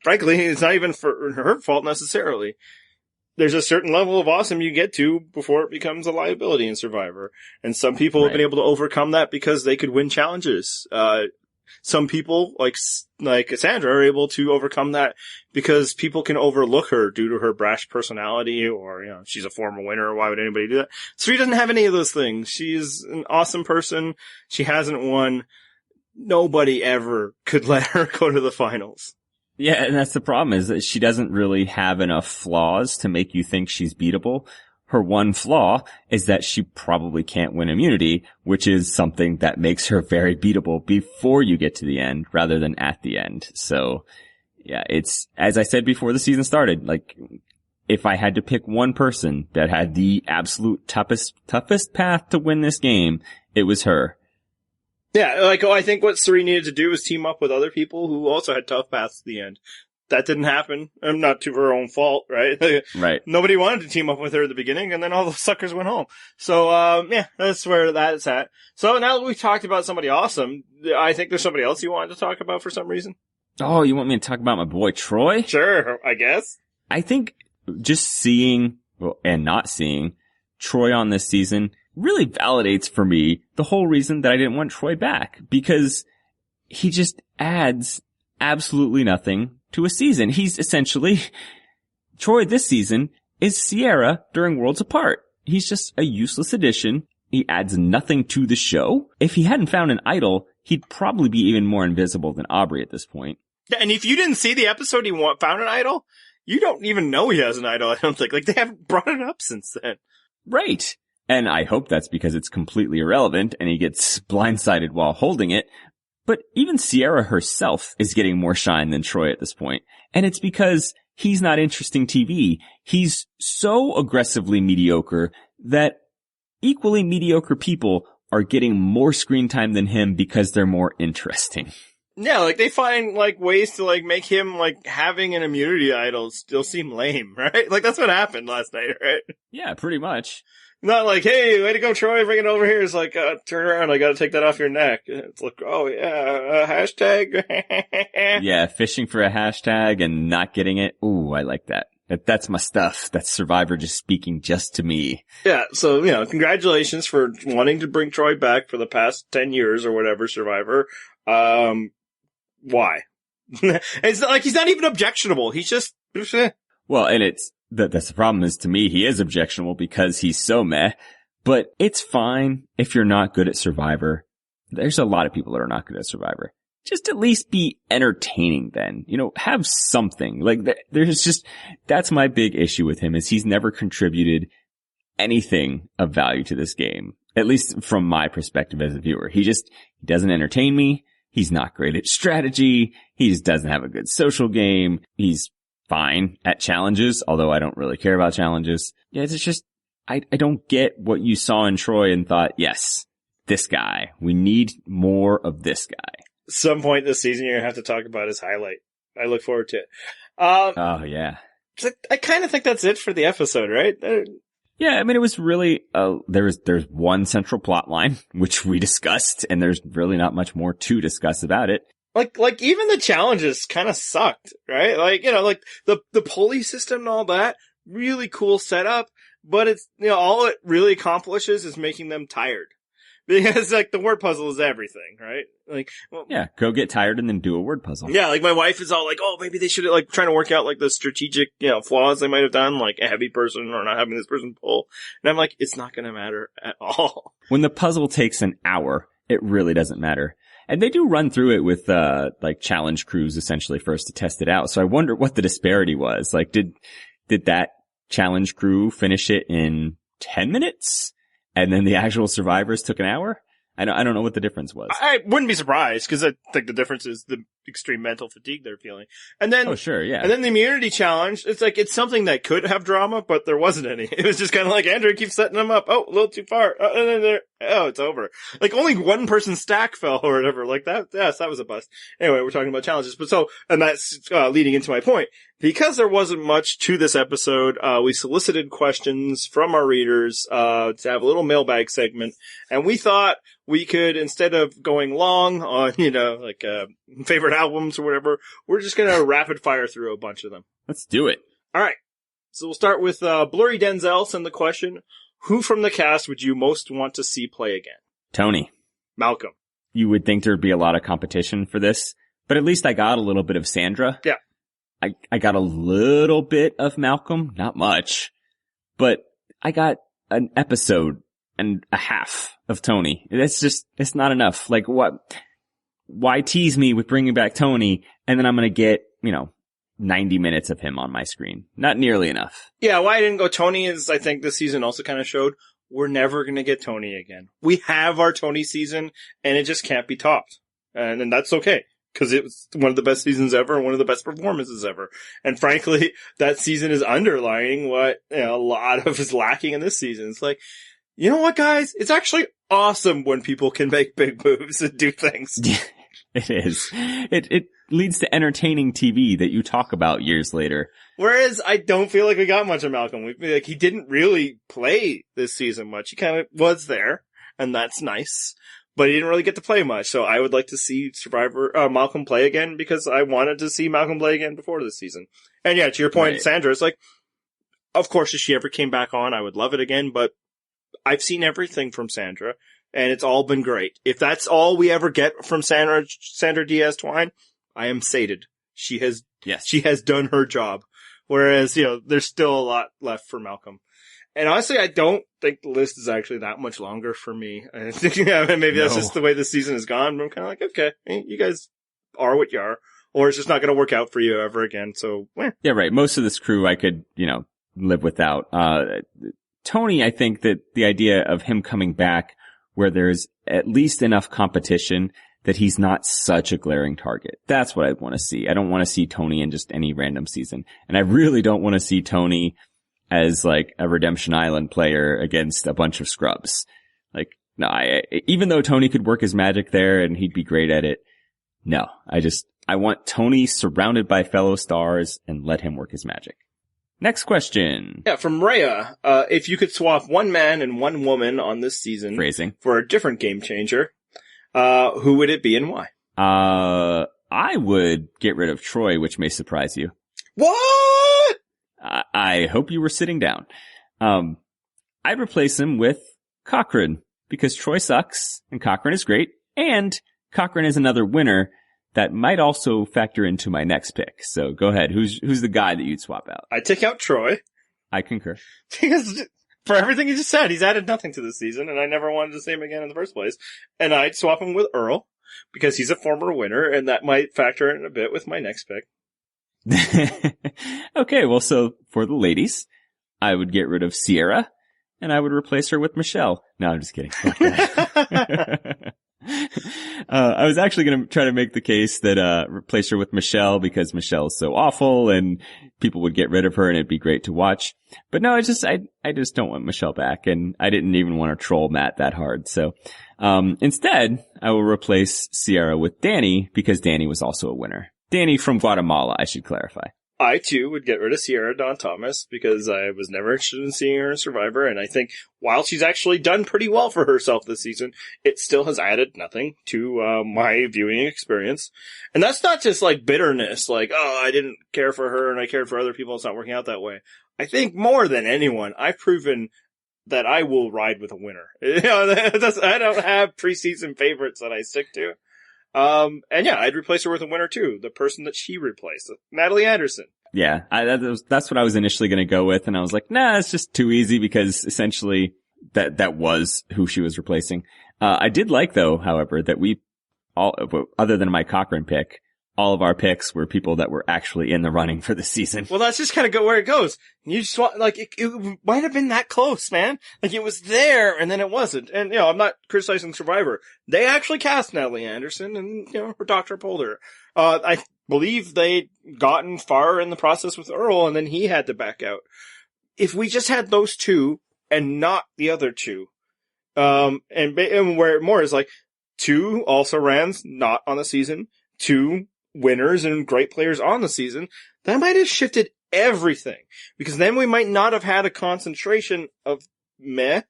frankly, it's not even for her fault necessarily. There's a certain level of awesome you get to before it becomes a liability in Survivor. And some people have been able to overcome that because they could win challenges. some people, like Cassandra, are able to overcome that because people can overlook her due to her brash personality, or, she's a former winner. Why would anybody do that? Sri doesn't have any of those things. She's an awesome person. She hasn't won. Nobody ever could let her go to the finals. Yeah, and that's the problem, is that she doesn't really have enough flaws to make you think she's beatable. Her one flaw is that she probably can't win immunity, which is something that makes her very beatable before you get to the end rather than at the end. So, yeah, it's, as I said before the season started, like, if I had to pick one person that had the absolute toughest path to win this game, it was her. Yeah, I think what Suri needed to do was team up with other people who also had tough paths at the end. That didn't happen. Not to her own fault, right? Right. Nobody wanted to team up with her at the beginning, and then all the suckers went home. So, that's where that's at. So now that we've talked about somebody awesome, I think there's somebody else you wanted to talk about for some reason. Oh, you want me to talk about my boy Troy? Sure, I guess. I think just seeing, and not seeing, Troy on this season really validates for me the whole reason that I didn't want Troy back, because he just adds absolutely nothing to a season. He's essentially, Troy this season is Sierra during Worlds Apart. He's just a useless addition. He adds nothing to the show. If he hadn't found an idol, he'd probably be even more invisible than Aubrey at this point. Yeah, and if you didn't see the episode he found an idol, you don't even know he has an idol, I don't think. Like, they haven't brought it up since then. Right. And I hope that's because it's completely irrelevant and he gets blindsided while holding it. But even Sierra herself is getting more shine than Troy at this point. And it's because he's not interesting TV. He's so aggressively mediocre that equally mediocre people are getting more screen time than him because they're more interesting. Yeah, like, they find, like, ways to, like, make him, like, having an immunity idol still seem lame, right? Like, that's what happened last night, right? Yeah, pretty much. Not like, hey, way to go, Troy, bring it over here. It's like, turn around, I gotta take that off your neck. It's like, oh yeah, hashtag. Yeah, fishing for a hashtag and not getting it. Ooh, I like that. That's my stuff. That's Survivor just speaking just to me. Yeah, so, congratulations for wanting to bring Troy back for the past 10 years or whatever, Survivor. Why? It's not like he's not even objectionable. He's just, Well, and that's the problem is, to me, he is objectionable because he's so meh, but it's fine if you're not good at Survivor. There's a lot of people that are not good at Survivor. Just at least be entertaining then, have something. Like, that's my big issue with him, is he's never contributed anything of value to this game. At least from my perspective as a viewer. He doesn't entertain me. He's not great at strategy. He just doesn't have a good social game. He's fine at challenges, although I don't really care about challenges. Yeah, it's just, I don't get what you saw in Troy and thought, yes, this guy. We need more of this guy. Some point this season you're gonna have to talk about his highlight. I look forward to it. Oh, yeah. I kind of think that's it for the episode, right? Yeah, I mean, it was really, there's one central plot line, which we discussed, and there's really not much more to discuss about it. Like even the challenges kind of sucked, right? Like, like the pulley system and all that, really cool setup, but it's, all it really accomplishes is making them tired. Because, like, the word puzzle is everything, right? Like, well, yeah, go get tired and then do a word puzzle. Yeah, like, my wife is all like, oh, maybe they should, like, trying to work out, like, the strategic, flaws they might have done, like a heavy person or not having this person pull. And I'm like, it's not gonna matter at all. When the puzzle takes an hour, it really doesn't matter. And they do run through it with, like, challenge crews essentially first to test it out. So I wonder what the disparity was. Like, did that challenge crew finish it in 10 minutes? And then the actual survivors took an hour? I don't know what the difference was. I wouldn't be surprised, because I think the difference is the extreme mental fatigue they're feeling. And then, oh, sure, yeah. And then the immunity challenge, it's like, it's something that could have drama, but there wasn't any. It was just kind of like, Andrew keeps setting them up. Oh, a little too far. And then it's over. Like, only one person's stack fell or whatever. Like that, yes, that was a bust. Anyway, we're talking about challenges. But and that's, leading into my point. Because there wasn't much to this episode, we solicited questions from our readers, to have a little mailbag segment. And we thought we could, instead of going long on, favorite albums or whatever, we're just gonna rapid fire through a bunch of them. Let's do it. Alright. So we'll start with, Blurry Denzel send the question, who from the cast would you most want to see play again? Tony. Malcolm. you would think there'd be a lot of competition for this, but at least I got a little bit of Sandra. Yeah. I got a little bit of Malcolm, not much, but I got an episode and a half of Tony. It's not enough. Like why tease me with bringing back Tony and then I'm going to get, 90 minutes of him on my screen? Not nearly enough. Yeah, why I didn't go Tony is I think this season also kind of showed we're never going to get Tony again. We have our Tony season and it just can't be topped. And that's okay. Because it was one of the best seasons ever and one of the best performances ever. And frankly, that season is underlying what a lot of is lacking in this season. It's like, you know what, guys? It's actually awesome when people can make big moves and do things. It is. It leads to entertaining TV that you talk about years later. Whereas I don't feel like we got much of Malcolm. He didn't really play this season much. He kind of was there, and that's nice. But he didn't really get to play much, so I would like to see Malcolm play again because I wanted to see Malcolm play again before this season. And yeah, to your point, right. Sandra, it's like, of course, if she ever came back on, I would love it again, but I've seen everything from Sandra, and it's all been great. If that's all we ever get from Sandra Diaz-Twine, I am sated. She has done her job. Whereas, there's still a lot left for Malcolm. And honestly, I don't think the list is actually that much longer for me. I think, maybe that's just the way the season has gone. But I'm kind of like, okay, you guys are what you are, or it's just not going to work out for you ever again. So, yeah, right. Most of this crew I could, live without. Tony, I think that the idea of him coming back where there's at least enough competition that he's not such a glaring target. That's what I want to see. I don't want to see Tony in just any random season. And I really don't want to see Tony as like a Redemption Island player against a bunch of scrubs. Like, no, even though Tony could work his magic there and he'd be great at it, no, I want Tony surrounded by fellow stars and let him work his magic. Next question. Yeah, from Rhea. If you could swap one man and one woman on this season for a different game changer, who would it be and why? I would get rid of Troy, which may surprise you. What? I hope you were sitting down. I'd replace him with Cochran because Troy sucks and Cochran is great and Cochran is another winner that might also factor into my next pick. So go ahead. Who's the guy that you'd swap out? I'd take out Troy. I concur. Because for everything he just said, he's added nothing to this season and I never wanted to see him again in the first place. And I'd swap him with Earl because he's a former winner and that might factor in a bit with my next pick. Okay, well, so for the ladies, I would get rid of Sierra and I would replace her with Michelle. No, I'm just kidding. I was actually going to try to make the case that replace her with Michelle because Michelle is so awful and people would get rid of her and it'd be great to watch. But no, I just don't want Michelle back and I didn't even want to troll Matt that hard. So instead, I will replace Sierra with Danny because Danny was also a winner. Danny from Guatemala, I should clarify. I, too, would get rid of Sierra Dawn Thomas because I was never interested in seeing her in Survivor. And I think while she's actually done pretty well for herself this season, it still has added nothing to my viewing experience. And that's not just like bitterness, like, oh, I didn't care for her and I cared for other people. It's not working out that way. I think more than anyone, I've proven that I will ride with a winner. I don't have preseason favorites that I stick to. And yeah, I'd replace her with a winner too. The person that she replaced, Natalie Anderson. Yeah, that's what I was initially going to go with. And I was like, nah, it's just too easy because essentially that was who she was replacing. I did like though, however, that we all, other than my Cochran pick, all of our picks were people that were actually in the running for the season. Well, that's just kind of where it goes. You just want, like, it might have been that close, man. Like, it was there, and then it wasn't. And, I'm not criticizing Survivor. They actually cast Natalie Anderson, and, her doctor pulled her. I believe they'd gotten far in the process with Earl, and then he had to back out. If we just had those two, and not the other two, and where more is like, 2 also-rans not on the season, 2 winners and great players on the season, that might have shifted everything. Because then we might not have had a concentration of meh.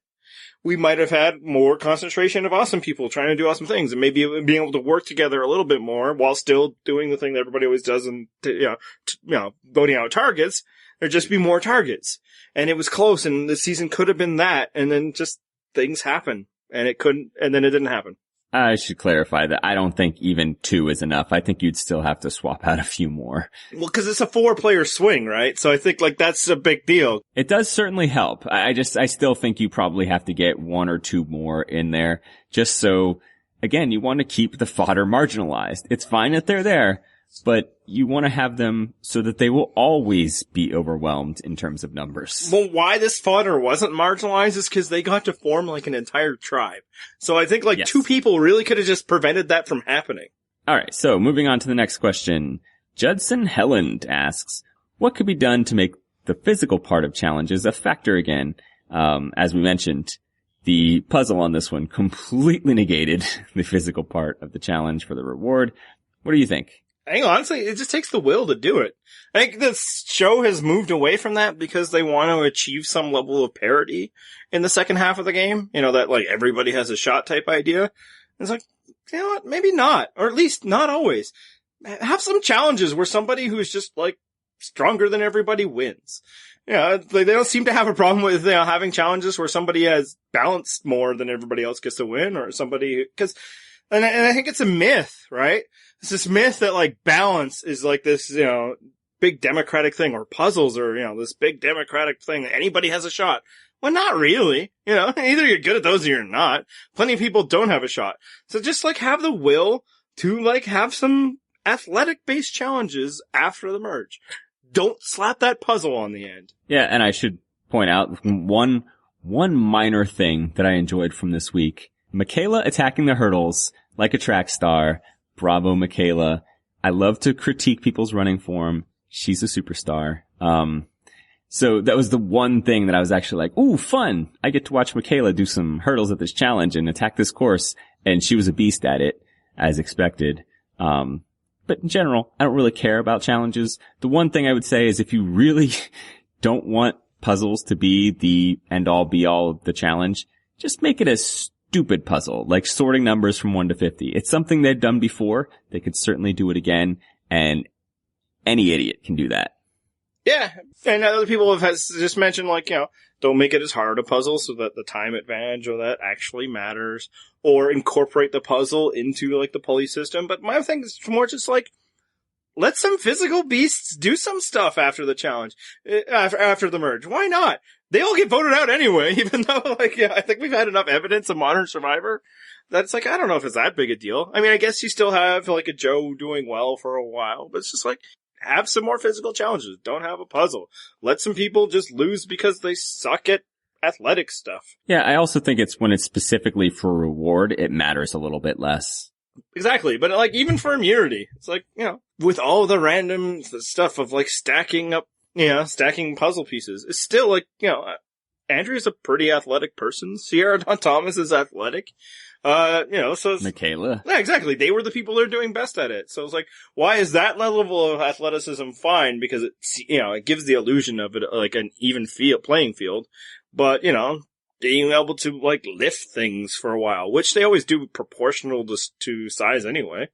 We might have had more concentration of awesome people trying to do awesome things and maybe being able to work together a little bit more while still doing the thing that everybody always does and, voting out targets. There'd just be more targets. And it was close and the season could have been that and then just things happen and it couldn't, and then it didn't happen. I should clarify that I don't think even 2 is enough. I think you'd still have to swap out a few more. Well, because it's a 4-player swing, right? So I think like that's a big deal. It does certainly help. I still think you probably have to get 1 or 2 more in there just so, again, you want to keep the fodder marginalized. It's fine that they're there, but you want to have them so that they will always be overwhelmed in terms of numbers. Well, why this fodder wasn't marginalized is because they got to form like an entire tribe. So I think like 2 people really could have just prevented that from happening. All right, so moving on to the next question. Judson Helland asks, what could be done to make the physical part of challenges a factor again? As we mentioned, the puzzle on this one completely negated the physical part of the challenge for the reward. What do you think? I think honestly, it just takes the will to do it. I think this show has moved away from that because they want to achieve some level of parity in the second half of the game. You know, that like everybody has a shot type idea. It's like, you know what, maybe not. Or at least not always. Have some challenges where somebody who's just like stronger than everybody wins. Yeah, they don't seem to have a problem with, having challenges where somebody has balanced more than everybody else gets to win, or somebody, and I think it's a myth, right? It's this myth that like balance is like this, big democratic thing, or puzzles are, this big democratic thing that anybody has a shot. Well, not really. Either you're good at those or you're not. Plenty of people don't have a shot. So just like have the will to like have some athletic based challenges after the merge. Don't slap that puzzle on the end. Yeah, and I should point out one minor thing that I enjoyed from this week. Michaela attacking the hurdles like a track star. Bravo, Michaela. I love to critique people's running form. She's a superstar. So that was the one thing that I was actually like, ooh, fun. I get to watch Michaela do some hurdles at this challenge and attack this course. And she was a beast at it, as expected. But in general, I don't really care about challenges. The one thing I would say is if you really don't want puzzles to be the end-all be-all of the challenge, just make it a stupid puzzle, like sorting numbers from 1 to 50. It's something they've done before. They could certainly do it again, and any idiot can do that. Yeah, and other people have just mentioned, like, don't make it as hard a puzzle so that the time advantage or that actually matters, or incorporate the puzzle into, like, the pulley system. But my thing is more just, like, let some physical beasts do some stuff after the challenge, after the merge. Why not? They all get voted out anyway, even though, like, I think we've had enough evidence of Modern Survivor that it's like, I don't know if it's that big a deal. I mean, I guess you still have, like, a Joe doing well for a while, but it's just like, have some more physical challenges. Don't have a puzzle. Let some people just lose because they suck at athletic stuff. Yeah, I also think it's when it's specifically for reward, it matters a little bit less. Exactly, but like even for immunity, it's like, with all the random stuff of like stacking puzzle pieces, it's still like, Andrea's a pretty athletic person. Sierra Dawn Thomas is athletic. So Michaela. Yeah, exactly. They were the people that are doing best at it. So it's like, why is that level of athleticism fine? Because it gives the illusion of it like an even playing field. But, being able to like lift things for a while, which they always do proportional to size anyway.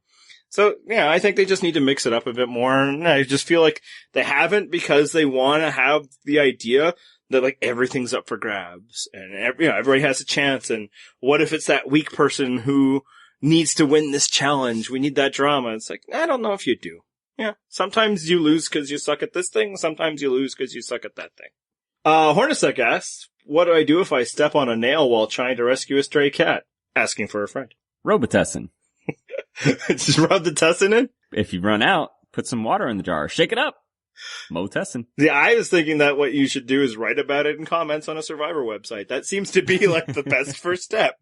So, I think they just need to mix it up a bit more. And I just feel like they haven't because they want to have the idea that like everything's up for grabs and everybody has a chance. And what if it's that weak person who needs to win this challenge? We need that drama. It's like, I don't know if you do. Yeah. Sometimes you lose because you suck at this thing. Sometimes you lose because you suck at that thing. Hornacek asks, what do I do if I step on a nail while trying to rescue a stray cat? Asking for a friend. Robitussin. Just rub the tussin in? If you run out, put some water in the jar. Shake it up. Motussin. Yeah, I was thinking that what you should do is write about it in comments on a Survivor website. That seems to be like the best first step.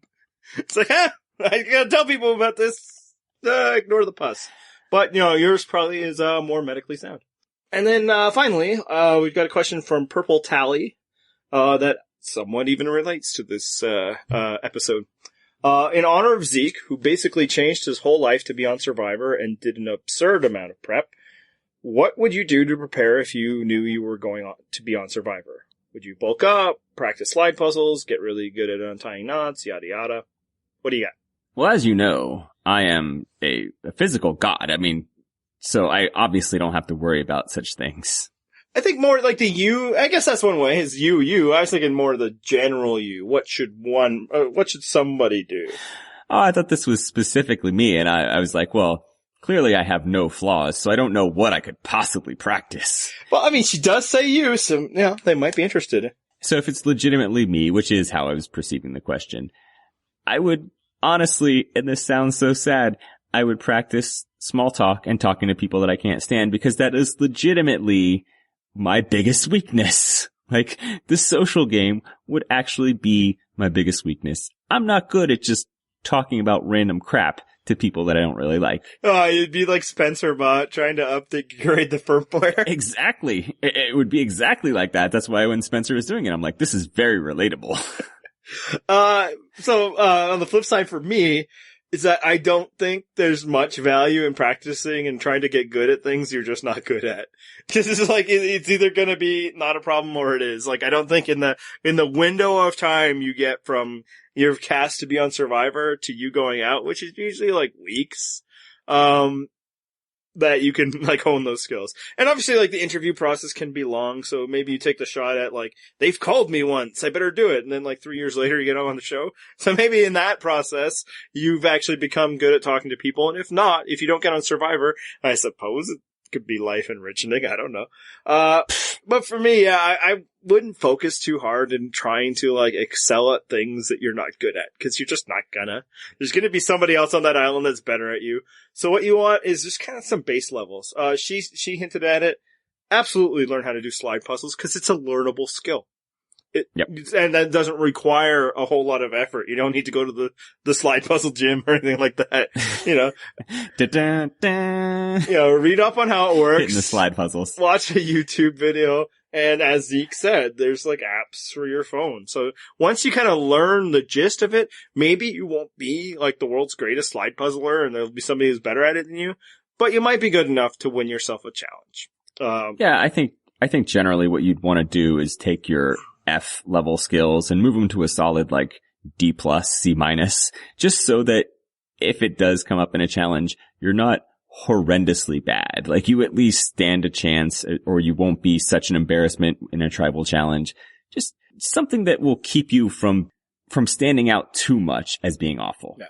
It's like, I gotta tell people about this. Ignore the pus. But, yours probably is more medically sound. And then finally, we've got a question from Purple Tally that somewhat even relates to this episode. In honor of Zeke, who basically changed his whole life to be on Survivor and did an absurd amount of prep, what would you do to prepare if you knew you were going to be on Survivor? Would you bulk up, practice slide puzzles, get really good at untying knots, yada yada? What do you got? Well, as you know, I am a physical god. I mean, so I obviously don't have to worry about such things. I think more like the you, I guess that's one way, is you. I was thinking more the general you. What should somebody do? oh, I thought this was specifically me. And I was like, well, clearly I have no flaws, so I don't know what I could possibly practice. Well, I mean, she does say you, so, they might be interested. So if it's legitimately me, which is how I was perceiving the question, I would honestly, and this sounds so sad, I would practice small talk and talking to people that I can't stand, because that is legitimately my biggest weakness. Like, the social game would actually be my biggest weakness. I'm not good at just talking about random crap to people that I don't really like. Oh, you'd be like Spencer Bot trying to upgrade the firmware. Exactly. It would be exactly like that. That's why when Spencer was doing it, I'm like, this is very relatable. So on the flip side for me is that I don't think there's much value in practicing and trying to get good at things you're just not good at. Cause it's like, it's either gonna be not a problem or it is. Like, I don't think in the window of time you get from you're cast to be on Survivor to you going out, which is usually like weeks, that you can like hone those skills. And obviously like the interview process can be long, so maybe you take the shot at like, they've called me once, I better do it. And then like 3 years later you get on the show. So maybe in that process, you've actually become good at talking to people. And if not, if you don't get on Survivor, I suppose it could be life enriching, I don't know. But for me, I wouldn't focus too hard in trying to like excel at things that you're not good at, because you're just not gonna. There's gonna be somebody else on that island that's better at you. So what you want is just kind of some base levels. She hinted at it. Absolutely learn how to do slide puzzles, because it's a learnable skill. Yep. And that doesn't require a whole lot of effort. You don't need to go to the slide puzzle gym or anything like that. Read up on how it works. Hitting the slide puzzles. Watch a YouTube video. And as Zeke said, there's like apps for your phone. So once you kind of learn the gist of it, maybe you won't be like the world's greatest slide puzzler and there'll be somebody who's better at it than you, but you might be good enough to win yourself a challenge. I think generally what you'd want to do is take your F level skills and move them to a solid like D plus, C minus, just so that if it does come up in a challenge, you're not horrendously bad. Like, you at least stand a chance, or you won't be such an embarrassment in a tribal challenge. Just something that will keep you from standing out too much as being awful. Yeah.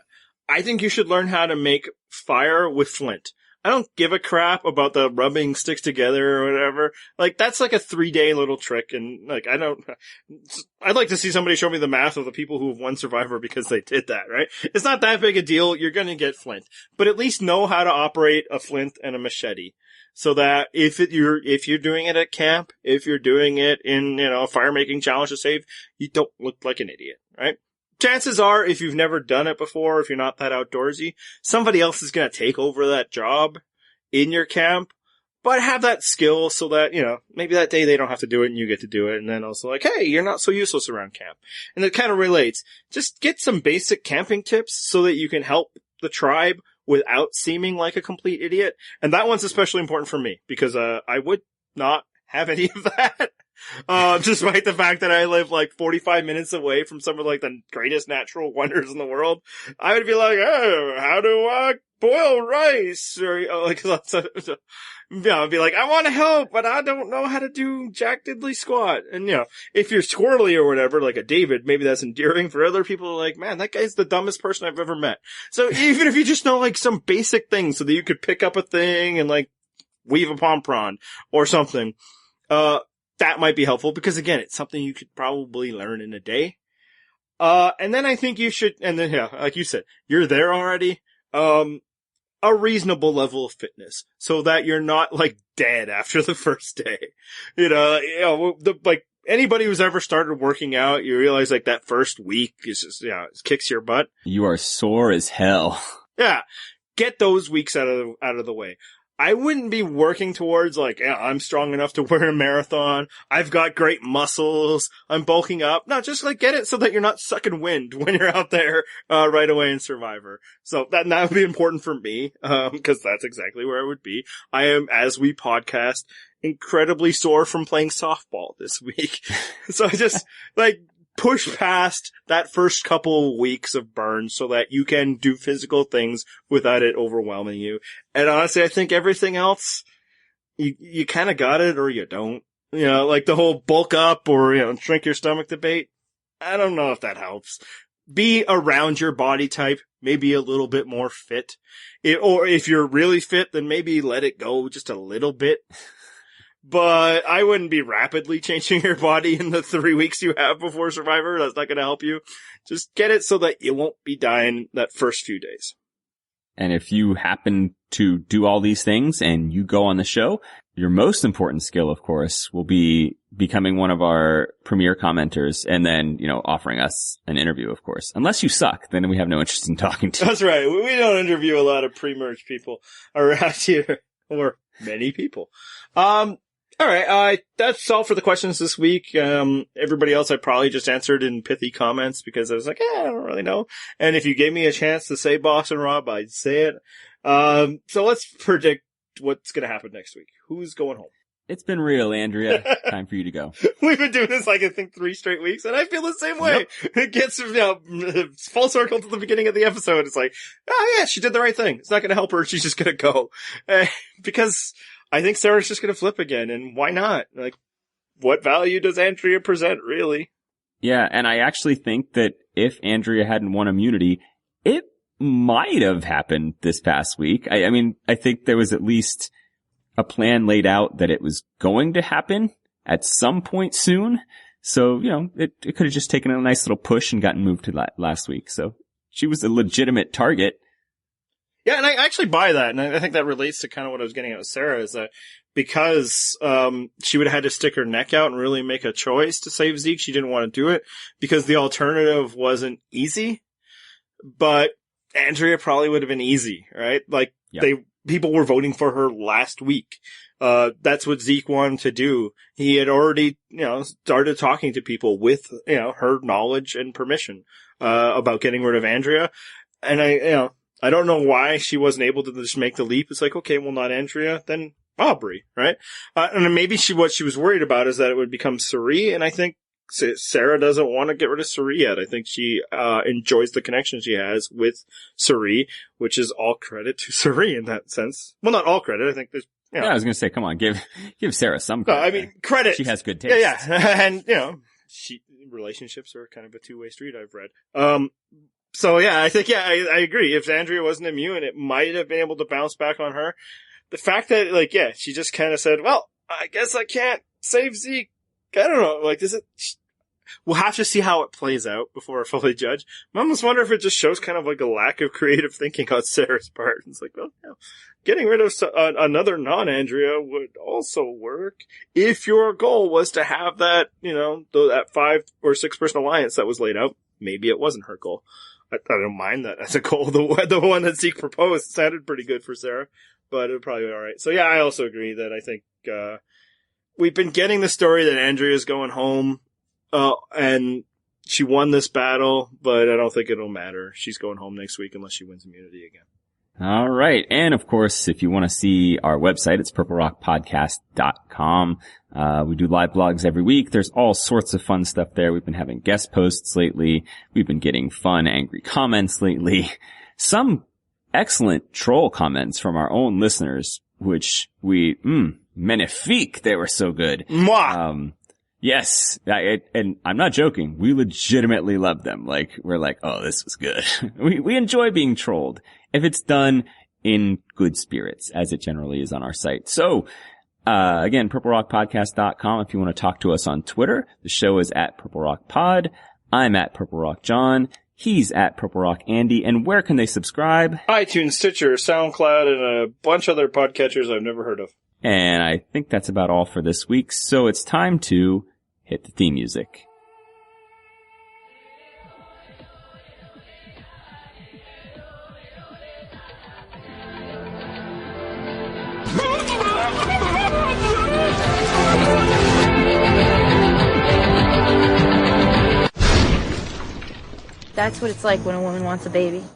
I think you should learn how to make fire with flint. I don't give a crap about the rubbing sticks together or whatever. Like, that's like a 3-day little trick, and like, I'd like to see somebody show me the math of the people who have won Survivor because they did that, right? It's not that big a deal. You're gonna get flint. But at least know how to operate a flint and a machete. So that if you're doing it at camp, if you're doing it in, a fire making challenge to save, you don't look like an idiot, right? Chances are, if you've never done it before, if you're not that outdoorsy, somebody else is going to take over that job in your camp, but have that skill so that, maybe that day they don't have to do it and you get to do it. And then also like, hey, you're not so useless around camp. And it kind of relates. Just get some basic camping tips so that you can help the tribe without seeming like a complete idiot. And that one's especially important for me because, I would not have any of that. Despite the fact that I live like 45 minutes away from some of like the greatest natural wonders in the world, I would be like, oh, how do I boil rice? Or I'd be like, I want to help, but I don't know how to do Jack Diddley squat. And if you're squirrely or whatever, like a David, maybe that's endearing for other people. Like, man, that guy's the dumbest person I've ever met. So even if you just know like some basic things so that you could pick up a thing and like weave a pompron or something, that might be helpful because again, it's something you could probably learn in a day. And then I think you should, and then like you said, you're there already. A reasonable level of fitness so that you're not like dead after the first day. Like anybody who's ever started working out, you realize like that first week is just, it kicks your butt. You are sore as hell. Yeah. Get those weeks out of the way. I wouldn't be working towards like, I'm strong enough to wear a marathon. I've got great muscles. I'm bulking up. No, just like get it so that you're not sucking wind when you're out there, right away in Survivor. So that would be important for me, cause that's exactly where I would be. I am, as we podcast, incredibly sore from playing softball this week. So I just like, push past that first couple of weeks of burn so that you can do physical things without it overwhelming you. And honestly, I think everything else, you kind of got it or you don't. Like the whole bulk up or, shrink your stomach debate. I don't know if that helps. be around your body type, maybe a little bit more fit. Or if you're really fit, then maybe let it go just a little bit. But I wouldn't be rapidly changing your body in the 3 weeks you have before Survivor. That's not going to help you. Just get it so that you won't be dying that first few days. And if you happen to do all these things and you go on the show, your most important skill, of course, will be becoming one of our premier commenters and then, offering us an interview, of course. Unless you suck, then we have no interest in talking to you. That's right. We don't interview a lot of pre-merge people around here, or many people. All right, that's all for the questions this week. Everybody else I probably just answered in pithy comments because I was like, I don't really know. And if you gave me a chance to say Boston Rob, I'd say it. So let's predict what's going to happen next week. Who's going home? It's been real, Andrea. Time for you to go. We've been doing this, I think 3 straight weeks, and I feel the same way. Yep. It gets, full circle to the beginning of the episode. It's like, oh yeah, she did the right thing. It's not going to help her. She's just going to go. Because I think Sarah's just going to flip again, and why not? Like, what value does Andrea present, really? Yeah, and I actually think that if Andrea hadn't won immunity, it might have happened this past week. I mean, I think there was at least a plan laid out that it was going to happen at some point soon. So, it could have just taken a nice little push and gotten moved to last week. So she was a legitimate target. Yeah, and I actually buy that, and I think that relates to kind of what I was getting at with Sarah, is that because she would have had to stick her neck out and really make a choice to save Zeke, she didn't want to do it because the alternative wasn't easy. But Andrea probably would have been easy, right? Like, yep. People were voting for her last week. That's what Zeke wanted to do. He had already, started talking to people with, her knowledge and permission about getting rid of Andrea. And I don't know why she wasn't able to just make the leap. It's like, okay, well, not Andrea, then Aubrey, right? And maybe what she was worried about is that it would become Cirie, and I think Sarah doesn't want to get rid of Cirie yet. I think she enjoys the connection she has with Cirie, which is all credit to Cirie in that sense. Well, not all credit. I think there's, Yeah, I was going to say, come on, give Sarah some credit. I mean, credit. She has good taste. Yeah. And, relationships are kind of a two-way street, I've read. So yeah, I think, I agree. If Andrea wasn't immune, it might have been able to bounce back on her. The fact that, she just kind of said, well, I guess I can't save Zeke. I don't know. We'll have to see how it plays out before I fully judge. I almost wonder if it just shows kind of like a lack of creative thinking on Sarah's part. It's like, well, getting rid of another non-Andrea would also work if your goal was to have that, that 5 or 6 person alliance that was laid out. Maybe it wasn't her goal. I don't mind that as a goal. The one that Zeke proposed sounded pretty good for Sarah, but it would probably be all right. So yeah, I also agree that I think we've been getting the story that Andrea's going home, and she won this battle, but I don't think it'll matter. She's going home next week unless she wins immunity again. All right. And of course, if you want to see our website, it's purplerockpodcast.com. We do live blogs every week. There's all sorts of fun stuff there. We've been having guest posts lately. We've been getting fun, angry comments lately. Some excellent troll comments from our own listeners, which magnifique. They were so good. Mwah! Yes. And I'm not joking. We legitimately love them. We're like, oh, this was good. We enjoy being trolled if it's done in good spirits, as it generally is on our site. So, again, purplerockpodcast.com if you want to talk to us on Twitter. The show is at purplerockpod. I'm at purplerockjohn. He's at purplerockandy. And where can they subscribe? iTunes, Stitcher, SoundCloud, and a bunch of other podcatchers I've never heard of. And I think that's about all for this week. So it's time to hit the theme music. That's what it's like when a woman wants a baby.